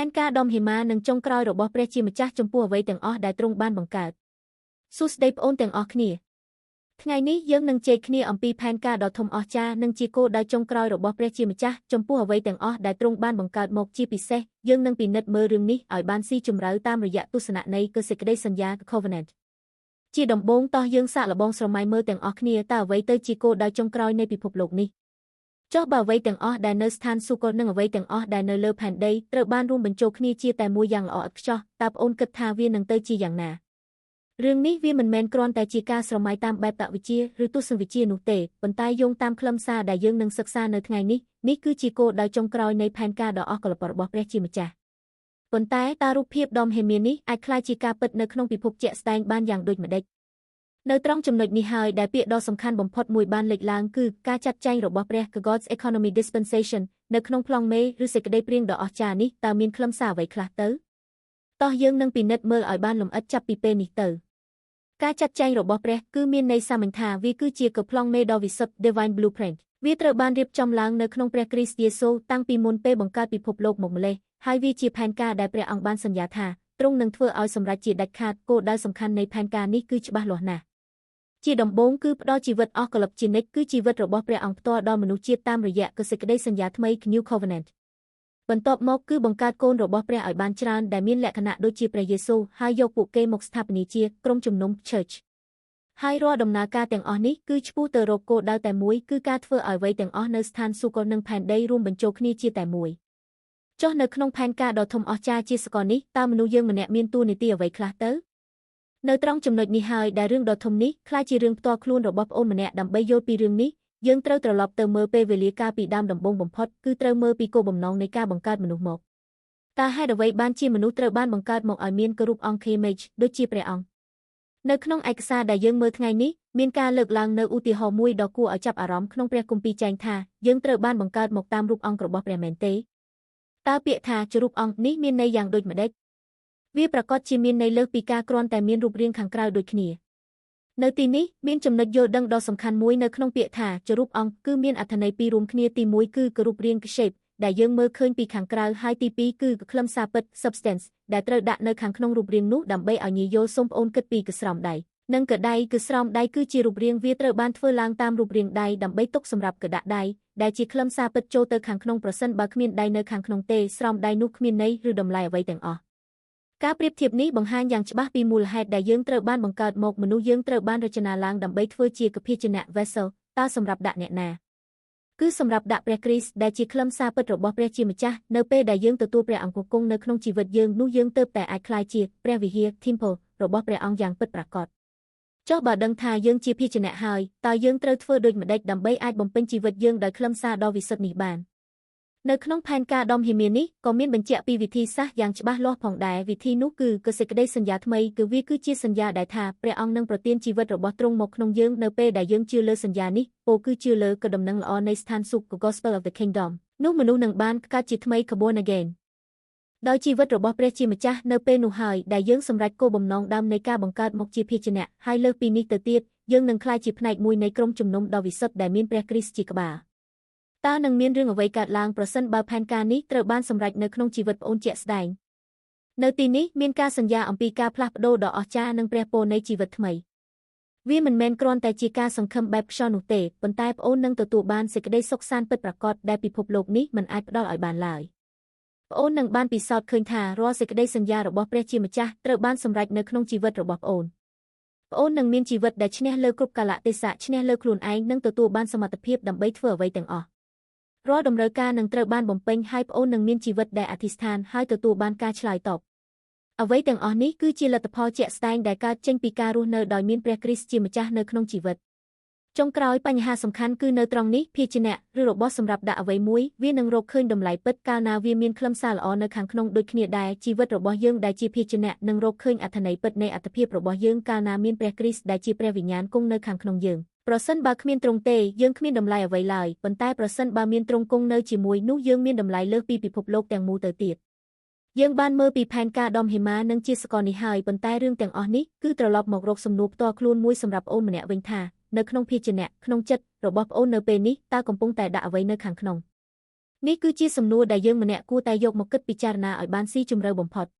นการดอมหิมาនឹងចុងក្រោយរបស់ព្រះជាម្ចាស់ចំពោះអ្វីទាំងអស់ដែលទ្រង់បានបង្កើតសួស្តីប្អូនទាំងអស់គ្នាថ្ងៃនេះយើងនឹងជែកគ្នាអំពីផែនការដ៏ធំអស្ចារ្យនិងជាគោលដៅចុងក្រោយរបស់ព្រះជាម្ចាស់ចំពោះអ្វីទាំងអស់ដែលទ្រង់បានបង្កើតមកជាពិសេសយើងនឹងពិនិត្យមើលរឿងនេះឲ្យបានស៊ីជម្រៅតាមរយៈទស្សនៈនៃសេចក្តីសន្យា Covenant ជាដំបូងតោះយើងសាកល្បងស្រមៃមើលទាំងអស់គ្នាតើអ្វីទៅជាគោលដៅចុងក្រោយនៃពិភពលោកនេះចុះបើអ្វីទាំងអស់ដែលនៅស្ថានសួគ៌និងអ្វីទាំងអស់ដែលនៅលើផែនដីត្រូវបានរួមបញ្ចូលគ្នាជាតែមួយយ៉ាងល្អឥតខ្ចោះតើប្អូនគិតថាវានឹងទៅជាយ៉ាងណារឿងនេះវាមិនមែនគ្រាន់តែជាការស្រមៃតាមបែបតវិជ្ជាឬទស្សនវិជ្ជានោះទេប៉ុន្តែយោងតាមខ្លឹមសារដែលយើងនឹងសិក្សានៅថ្ងៃនេះនេះគឺជាគោលដៅចុងក្រោយនៃផែនការដ៏អស្ចារ្យរបស់ព្រះជាម្ចាស់ប៉ុន្តែតើរូបភាពដ៏មហិមានេះអាចក្លាយជាការពិតនៅក្នុងពិភពជាក់ស្ដែងបានយ៉ាងដូចម្តេចនៅត្រង់ចំណុចនេះហើយដែលពាក្យដ៏សំខាន់បំផុតមួយបានលេចឡើងគឺការចាត់ចែងរបស់ព្រះ God's Economy Dispensation នៅក្នុងប្លង់មេឬសេចក្តីព្រាងដ៏អស្ចារ្យនេះតើមានខ្លឹមសារអ្វីខ្លះទៅតោះយើងនឹងពិនិត្យមើលឲ្យបានលម្អិតចាប់ពីពេលនេះទៅការចាត់ចែងរបស់ព្រះគឺមានន័យសាមញ្ញថាវាគឺជាកប្លង់មេដ៏វិសុទ្ធ Divine Blueprint វាត្រូវបានរៀបចំឡើងនៅក្នុងព្រះគ្រីស្ទយេស៊ូវតាំងពីមុនពេលបង្កើតពិភពលោកម្លេះហើយវាជាផែនការដែលព្រះអង្គបានសន្យាថាទ្រង់នឹងធ្វើឲ្យសម្រេចជាដាច់ខាតគោលដៅសំខាន់នៃផែនការនេះគឺច្បាស់លាស់ណាស់ជាដំបូងគឺផ្ដល់ជីវិតអស់កលឹបជានិច្ចគឺជីវិតរបស់ព្រះអង្គផ្ទាល់ដល់មនុស្សជាតិតាមរយៈសេចក្តីសន្យាថ្មី New Covenant បន្ទាប់មកគឺបង្កើតកូនរបស់ព្រះឲ្យបានច្រើនដែលមានលក្ខណៈដូចជាព្រះយេស៊ូវហើយយកពួកគេមកស្ថាបនាជាក្រុមជំនុំ Church ហើយរាល់ដំណើរការទាំងអស់នេះគឺឆ្ពោះទៅរកគោលដៅតែមួយគឺការធ្វើឲ្យអ្វីទាំងអស់នៅស្ថានសួគ៌និងផែនដីរួមបញ្ចូលគ្នាជាតែមួយចុះនៅក្នុងផែនការដ៏ធំអស្ចារ្យជាសកលនេះតើមនុស្សយើងម្នាក់មានតួនាទីអ្វីខ្លះទៅនៅត្រង់ចំណុចនេះហើយដែលរឿងដ៏ធំនេះក្លាយជារឿងផ្ទាល់ខ្លួនរបស់ប្អូនម្នាក់ដើម្បីយល់ពីរឿងនេះយើងត្រូវត្រឡប់ទៅមើលពេលវេលាកាលពីដើមដំបូងបំផុតគឺត្រូវមើលពីគោលបំណងនៃការបង្កើតមនុស្សមកតើហេតុអ្វីបានជាមនុស្សត្រូវបានបង្កើតមកឲ្យមានរូបអង្គ image ដូចជាព្រះអង្គនៅក្នុងឯកសារដែលយើងមើលថ្ងៃនេះមានការលើកឡើងនៅឧទាហរណ៍មួយដ៏គួរឲ្យចាប់អារម្មណ៍ក្នុងព្រះគម្ពីរចែងថាយើងត្រូវបានបង្កើតមកតាមរូបអង្គរបស់ព្រះមែនទេតើពាក្យថាជារូបអង្គនេះមានន័យយ៉ាងដូចម្តេចវាប្រកាសជាមានន័យលើសពីការគ្រាន់តែមានរូបរាងខាងក្រៅដូចគ្នានៅទីនេះមានចំណុចយល់ដឹងដ៏សំខាន់មួយនៅក្នុងពាក្យថាជារូបអង្គគឺមានអត្ថន័យពីររួមគ្នាទី1គឺរូបរាង shape ដែលយើងមើលឃើញពីខាងក្រៅហើយទី2គឺខ្លឹមសារពិត substance ដែលត្រូវដាក់នៅខាងក្នុងរូបរាងនោះដើម្បីឲ្យងាយយល់សូមប្អូនគិតពីស្រោមដៃនិងកដៃគឺស្រោមដៃគឺជារូបរាងវាត្រូវបានធ្វើឡើងតាមរូបរាងដៃដើម្បីទុកសម្រាប់កដាក់ដៃដែលជាខ្លឹមសារពិតចូលទៅខាងក្នុងប្រសិនបើគ្មានដៃនៅខាងក្នុងទេស្រោមដៃនោះគ្មានន័យឬតម្លៃអ្វីទាំងអស់ការប្រៀបធៀបនេះបង្ហាញយ៉ាងច្បាស់ពីមូលហេតុដែលយើងត្រូវបានបង្កើតមកមនុស្សយើងត្រូវបានរចនាឡើងដើម្បីធ្វើជាកភាជនៈ vessel តើសម្រាប់ដាក់អ្នកណាគឺសម្រាប់ដាក់ព្រះគ្រីស្ទដែលជាខ្លឹមសារពិតរបស់ព្រះជាម្ចាស់នៅពេលដែលយើងទទួលព្រះអង្គគង់នៅក្នុងជីវិតយើងនោះយើងទើបតែអាចក្លាយជាព្រះវិហារ Temple របស់ព្រះអង្គយ៉ាងពិតប្រាកដចុះបើដឹងថាយើងជាភាជនៈហើយតើយើងត្រូវធ្វើដូចម្តេចដើម្បីអាចបំពេញជីវិតយើងដោយខ្លឹមសារដ៏វិសុទ្ធនេះបាននៅក្នុងផែនការដ៏មហិមានេះក៏មានបញ្ជាក់ពីវិធីសាស្ត្រយ៉ាងច្បាស់លាស់ផងដែរវិធីនោះគឺសេចក្តីសន្យាថ្មីគឺវាគឺជាសន្យាដែលថាព្រះអង្គនឹងប្រទានជីវិតរបស់ទ្រង់មកក្នុងយើងនៅពេលដែលយើងជឿលើសន្យានេះពោលគឺជឿលើក៏ដំណឹងល្អនៃស្ថានសុខ Gospel of the Kingdom នោះមនុស្សនឹងបានកើតជាថ្មី born again ដោយជីវិតរបស់ព្រះជាម្ចាស់នៅពេលនោះហើយដែលយើងសម្រេចគោលបំណងដើមនៃការបង្កើតមកជាភាជនៈហើយលើសពីនេះទៅទៀតយើងនឹងក្លាយជាផ្នែកមួយនៃក្រុមជំនុំដ៏វិសុទ្ធដែលមានព្រះគ្រីស្ទជាក្បាលតើនឹងមានរឿងអ្វីកើតឡើងប្រសិនបើផែនការនេះត្រូវបានសម្រេចនៅក្នុងជីវិតប្អូនជាក់ស្ដែងនៅទីនេះមានការសន្យាអំពីការផ្លាស់ប្ដូរដ៏អស្ចារ្យនិងព្រះពរនៃជីវិតថ្មីវាមិនមែនគ្រាន់តែជាការសង្ឃឹមបែបខ្យល់នោះទេប៉ុន្តែប្អូននឹងទទួលបានសេចក្តីសុខសាន្តពិតប្រាកដដែលពិភពលោកនេះមិនអាចផ្ដល់ឲ្យបានឡើយប្អូននឹងបានពិសោធន៍ឃើញថារាល់សេចក្តីសន្យារបស់ព្រះជាម្ចាស់ត្រូវបានសម្រេចនៅក្នុងជីវិតរបស់ប្អូននឹងមានជីវិតដែលឈ្នះលើគ្រប់កាលៈទេសៈឈ្នះលើខ្លួនឯងនិងទទួលបានសមត្ថភាពដើម្បីធ្វើអ្វីទាំងអស់រាល់តម្រូវការនឹងត្រូវបានបំពេញហើយប្អូននឹងមានជីវិតដែលអធិស្ឋានហើយទទួលបានការឆ្លើយតបអ្វីទាំងអស់នេះគឺជាលទ្ធផលជាក់ស្ដែងដែលកើតចេញពីការរស់នៅដោយមានព្រះគ្រីស្ទជាម្ចាស់នៅក្នុងជីវិតចុងក្រោយបញ្ហាសំខាន់គឺនៅត្រង់នេះភាជនៈឬរបស់សម្រាប់ដាក់អ្វីមួយវានឹងរកឃើញតម្លៃពិតកាលណាវាមានខ្លឹមសារល្អនៅខាងក្នុងដូចគ្នាដែរជីវិតរបស់យើងដែលជាភាជនៈនឹងរកឃើញអត្ថន័យពិតនៃអត្ថភាពរបស់យើងកាលណាមានព្រះគ្រីស្ទដែលជាព្រះវិញ្ញាណគង់នៅខាងក្នុងយើងប្រសិនបើគ្មានទ្រង់ទេយើងគ្មានតម្លៃអ្វីឡើយប៉ុន្តែប្រសិនបើមានទ្រង់គង់នៅជាមួយនោះយើងមានតម្លៃលើសពីពិភពលោកទាំងមូលទៅទៀតយើងបានមើលពីផែនការដ៏មហិមានិងជាសកលនេះហើយប៉ុន្តែរឿងទាំងអស់នេះគឺត្រឡប់មករកសំណួរផ្ទាល់ខ្លួនមួយសម្រាប់ប្អូនម្នាក់វិញថានៅក្នុងភាជនៈក្នុងចិត្តរបស់ប្អូននៅពេលនេះតើកំពុងតែដាក់អ្វីនៅខាងក្នុង នេះគឺជាសំណួរដែលយើងម្នាក់គួរតែយកមកគិតពិចារណាឲ្យបានស៊ីជម្រៅបំផុត។